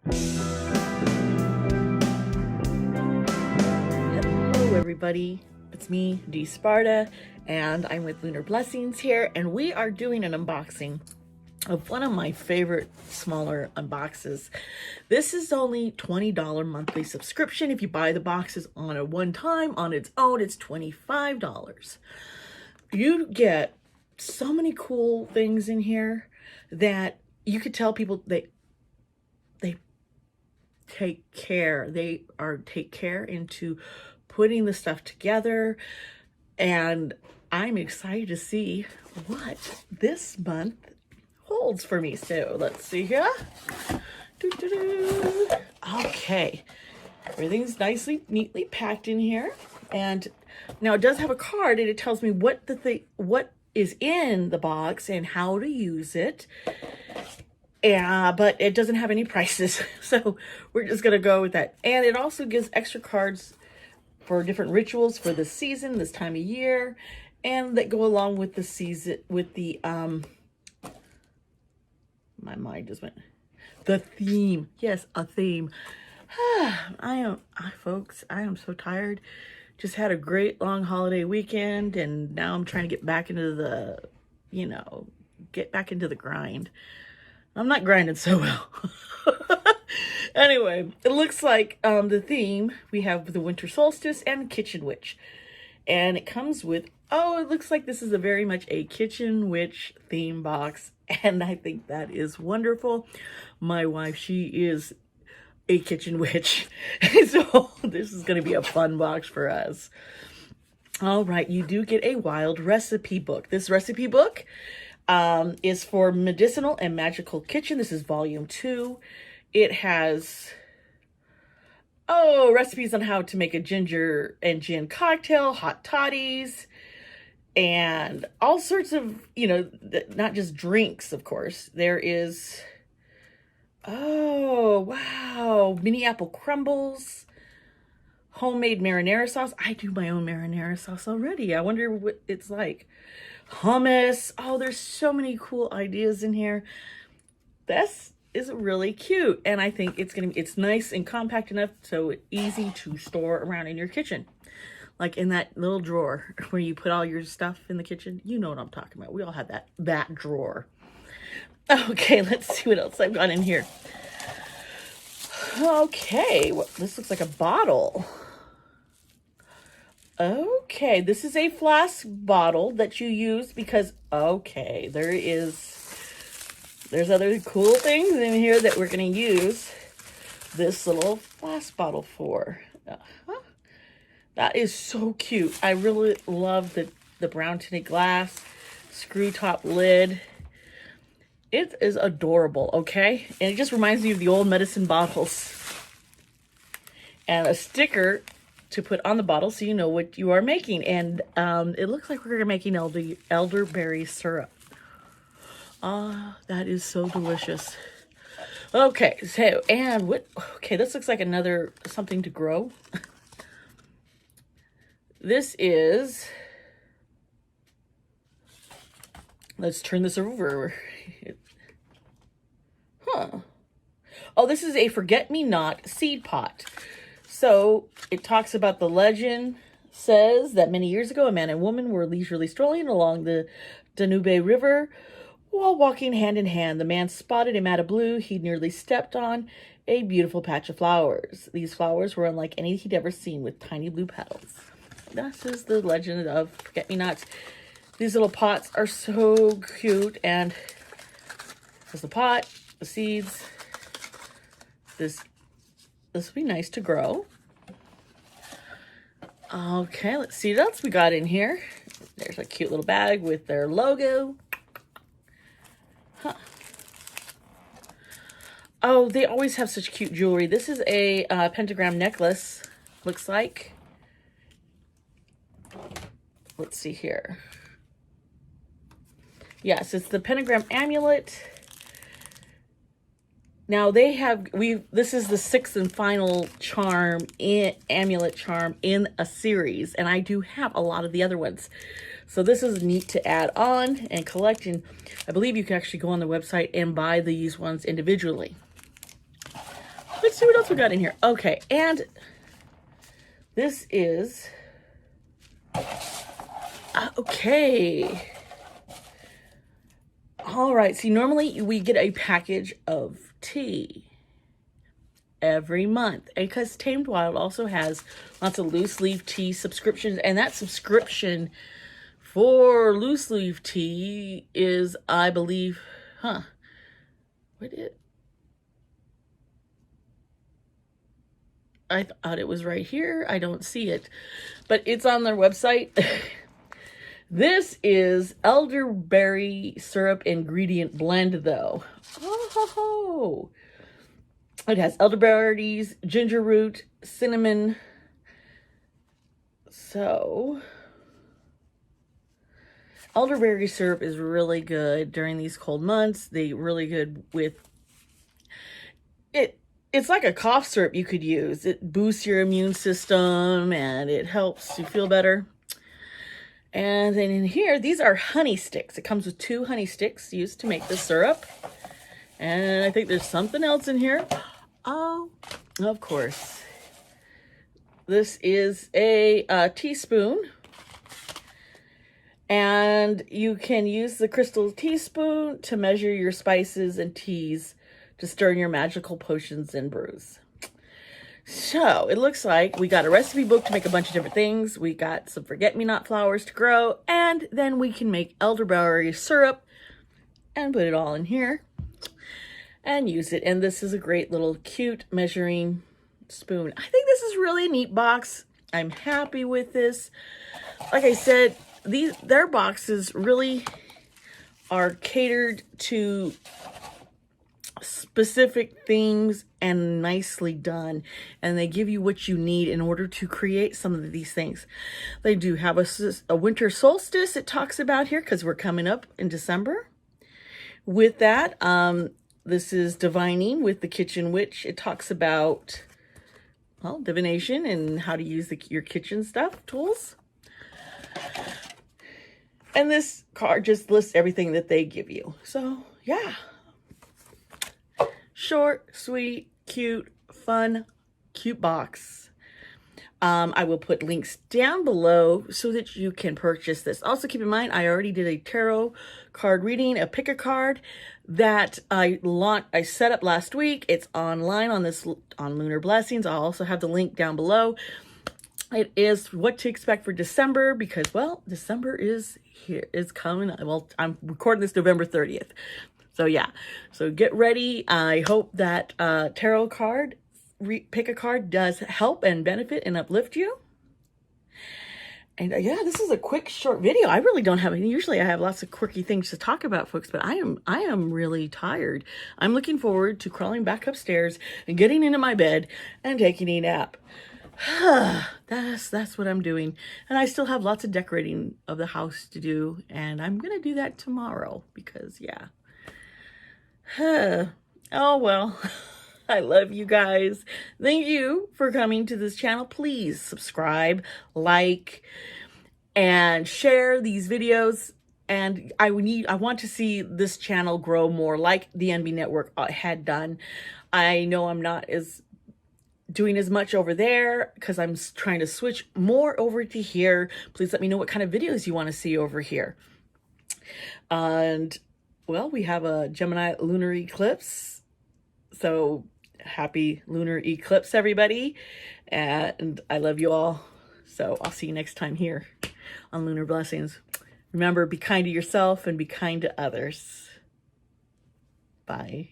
Hello everybody, it's me, Dee Sparta, and I'm with Lunar Blessings here, and we are doing an unboxing of one of my favorite smaller unboxes. This is only $20 monthly subscription. If you buy the boxes on a one time, on its own, it's $25. You get so many cool things in here that you could tell people they take care. They take care into putting the stuff together, and I'm excited to see what this month holds for me. So let's see here. Okay, everything's neatly packed in here, and now it does have a card, and it tells me what is in the box and how to use it. Yeah, but it doesn't have any prices, so we're just gonna go with that. And it also gives extra cards for different rituals for the season, this time of year, and that go along with the season, with the my mind just went, the theme. Yes, a theme. Folks, I am so tired. Just had a great long holiday weekend, and now I'm trying to get back into the, get back into the grind. I'm not grinding so well. Anyway, it looks like the theme, we have the winter solstice and kitchen witch. And it comes with, it looks like this is very much a kitchen witch theme box. And I think that is wonderful. My wife, she is a kitchen witch. So this is going to be a fun box for us. All right, you do get a wild recipe book. This recipe book is for medicinal and magical kitchen. This is volume 2. It has recipes on how to make a ginger and gin cocktail, hot toddies, and all sorts of, not just drinks, of course. There is mini apple crumbles, homemade marinara sauce. I do my own marinara sauce already. I wonder what it's like. Hummus. There's so many cool ideas in here. This is really cute, and I think it's nice and compact enough so it's easy to store around in your kitchen, like in that little drawer where you put all your stuff in the kitchen. You know what I'm talking about. We all have that drawer. Okay, let's see what else I've got in here. Okay, this looks like a bottle. Okay, this is a flask bottle that you use because, there's other cool things in here that we're going to use this little flask bottle for. That is so cute. I really love the brown tinted glass, screw top lid. It is adorable, okay? And it just reminds me of the old medicine bottles. And a sticker to put on the bottle so you know what you are making. And it looks like we're making elderberry syrup. That is so delicious. Okay, so, this looks like another something to grow. This is, let's turn this over. This is a forget-me-not seed pot. So it talks about the legend, says that many years ago, a man and woman were leisurely strolling along the Danube River. While walking hand in hand, the man spotted a mat of blue. He nearly stepped on a beautiful patch of flowers. These flowers were unlike any he'd ever seen, with tiny blue petals. This is the legend of forget-me-nots. These little pots are so cute, and there's the pot, the seeds. This would be nice to grow. Okay, let's see what else we got in here. There's a cute little bag with their logo. They always have such cute jewelry. This is a pentagram necklace, looks like. Let's see here. Yes, it's the pentagram amulet. Now this is the 6th and final amulet charm in a series, and I do have a lot of the other ones. So this is neat to add on and collect, and I believe you can actually go on the website and buy these ones individually. Let's see what else we got in here. Okay, and this is okay. All right. See, normally we get a package of tea every month, and because Tamed Wild also has lots of loose leaf tea subscriptions, and that subscription for loose leaf tea is, I believe, I thought it was right here. I don't see it, but it's on their website. This is elderberry syrup ingredient blend, though. Oh, it has elderberries, ginger root, cinnamon. So, elderberry syrup is really good during these cold months. They're really good with it. It's like a cough syrup you could use. It boosts your immune system and it helps you feel better. And then in here, these are honey sticks. It comes with 2 honey sticks used to make the syrup. And I think there's something else in here. Oh, of course. This is a teaspoon. And you can use the crystal teaspoon to measure your spices and teas to stir in your magical potions and brews. So it looks like we got a recipe book to make a bunch of different things. We got some forget-me-not flowers to grow, and then we can make elderberry syrup and put it all in here and use it. And this is a great little cute measuring spoon. I think this is really a neat box. I'm happy with this. Like I said, their boxes really are catered to specific themes and nicely done, and they give you what you need in order to create some of these things. They do have a winter solstice it talks about here because we're coming up in December. With that, this is divining with the kitchen witch. It talks about, well, divination and how to use your kitchen stuff tools. And this card just lists everything that they give you. So yeah, short, sweet, cute, fun, cute box. I will put links down below so that you can purchase this. Also, keep in mind, I already did a tarot card reading, a pick a card that I set up last week. It's online on Lunar Blessings. I'll also have the link down below. It is what to expect for December because, well, December is here, is coming. Well, I'm recording this November 30th. So yeah, so get ready. I hope that tarot card, pick a card does help and benefit and uplift you. And yeah, this is a quick, short video. I really don't have any. Usually I have lots of quirky things to talk about, folks, but I am really tired. I'm looking forward to crawling back upstairs and getting into my bed and taking a nap. That's what I'm doing. And I still have lots of decorating of the house to do, and I'm going to do that tomorrow because, yeah. Oh, well. I love you guys. Thank you for coming to this channel. Please subscribe, like, and share these videos. And I want to see this channel grow more like the NB Network had done. I know I'm not doing as much over there because I'm trying to switch more over to here. Please let me know what kind of videos you want to see over here. And well, we have a Gemini lunar eclipse. So happy lunar eclipse, everybody. And I love you all. So I'll see you next time here on Lunar Blessings. Remember, be kind to yourself and be kind to others. Bye.